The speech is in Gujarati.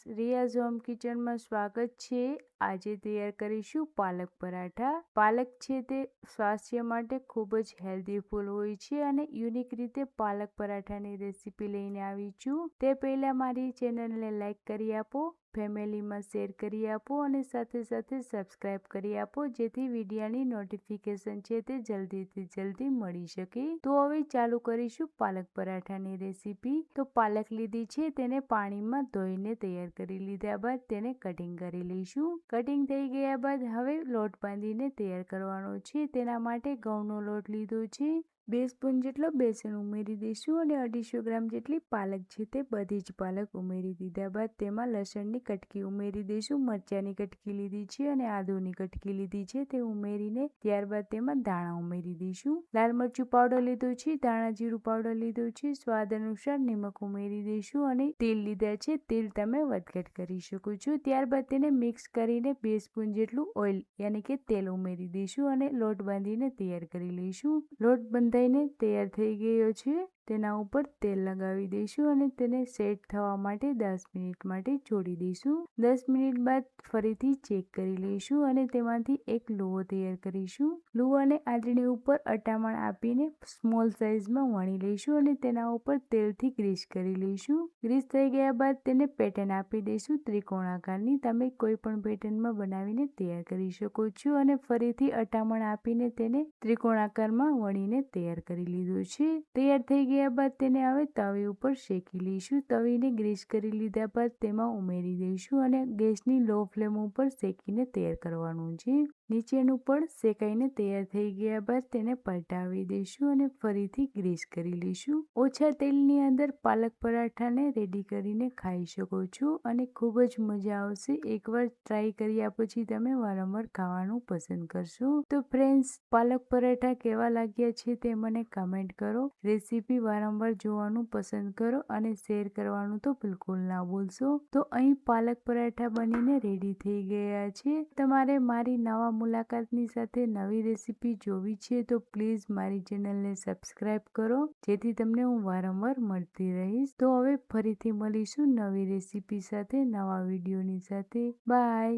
રિયાઝ હોમ કિચનમાં સ્વાગત છે। આજે તૈયાર કરીશું પાલક પરાઠા। પાલક છે તે સ્વાસ્થ્ય માટે ખૂબ જ હેલ્ધીફુલ હોય છે અને યુનિક રીતે પાલક પરાઠાની રેસીપી લઈને આવી છું। તે પહેલા મારી ચેનલને લાઈક કરી આપો, ફેમિલીમાં શેર કરી આપો અને સાથે સાથે સબસ્ક્રાઇબ કરી આપો, જેથી વિડીયોની નોટિફિકેશન છે તે જલ્દીથી જલ્દી મળી શકે। તો હવે ચાલુ કરીશું પાલક પરાઠાની રેસીપી। તો પાલક લીધી છે, તેને પાણીમાં ધોઈને તૈયાર કરી લીધા બાદ તેને કટિંગ કરી લઈશું। કટિંગ થઈ ગયા બાદ હવે લોટ બાંધીને તૈયાર કરવાનો છે। તેના માટે ઘઉંનો લોટ લીધો છે। 2 સ્પૂન જેટલો બેસન ઉમેરી દઈશું અને 250 ગ્રામ જેટલી પાલક છે તે બધી જ પાલક ઉમેરી દીધા બાદ તેમાં લસણની કટકી ઉમેરી દઈશું, મરચાંની કટકી લીધી છે અને આદુની કટકી લીધી છે તે ઉમેરીને ત્યારબાદ તેમાં ધાણા ઉમેરી દઈશું। લાલ મરચું પાવડર લીધું છે, ધાણા જીરું પાવડર લીધું છે, સ્વાદ અનુસાર નમક ઉમેરી દઈશું અને તેલ લીધા છે, તેલ તમે વધઘટ કરી શકો છો। ત્યારબાદ તેને મિક્સ કરીને 2 સ્પૂન જેટલું ઓઇલ યાની કે તેલ ઉમેરી દઈશું અને લોટ બાંધીને તૈયાર કરી લઈશું। લોટ બંધાઈને તૈયાર થઈ ગયો છે। તેના ઉપર તેલ લગાવી દઈશું અને તેને સેટ થવા માટે 10 મિનિટ માટે છોડી દઈશું। 10 મિનિટ બાદ ફરીથી ચેક કરી લઈશું અને તેમાંથી એક લુવો તૈયાર કરીશું। લુવાને આંતરડી ઉપર અટામણ આપીને સ્મોલ સાઇઝમાં વણી લઈશું અને તેના ઉપર તેલથી ગ્રીસ કરી લઈશું। ગ્રીસ થઈ ગયા બાદ તેને પેટર્ન આપી દઈશું ત્રિકોણ આકારની। તમે કોઈ પણ પેટર્નમાં બનાવીને તૈયાર કરી શકો છો અને ફરીથી અટામણ આપીને તેને ત્રિકોણ આકારમાં વણીને તૈયાર કરી લીધું છે। તૈયાર થઈ ગયા બાદ તેને હવે તવી ઉપર શેકી લઈશું। તવીને ગ્રીસ કરી લીધા બાદ તેમાં ઉમેરી દઈશું અને ગેસની લો ફ્લેમ ઉપર શેકીને તૈયાર કરવાનું છે। નીચેનું પણ શેકાઈને તૈયાર થઈ ગયા બાદ તેને પલટાવી દઈશું અને ફરીથી ગ્રીસ કરી લઈશું। ઓછા તેલની અંદર પાલક પરાઠાને રેડી કરીને ખાઈ શકો છો અને ખૂબ જ મજા આવશે। એકવાર ટ્રાય કર્યા પછી તમે વારંવાર ખાવાનું પસંદ કરશો। તો ફ્રેન્ડ્સ, પાલક પરાઠા કેવા લાગ્યા છે તે મને કમેન્ટ કરો। રેસીપી વારંવાર જોવાનું પસંદ કરો અને શેર કરવાનું તો બિલકુલ ના ભૂલશો। તો અહીં પાલક પરાઠા બનીને રેડી થઈ ગયા છે। તમારે મારી નવા મુલાકાતની સાથે નવી રેસીપી જોવી છે તો પ્લીઝ મારી ચેનલને સબસ્ક્રાઇબ કરો, જેથી તમને હું વારંવાર મળતી રહીશ। તો હવે ફરીથી મળીશું નવી રેસીપી સાથે, નવા વિડીયોની સાથે। બાય।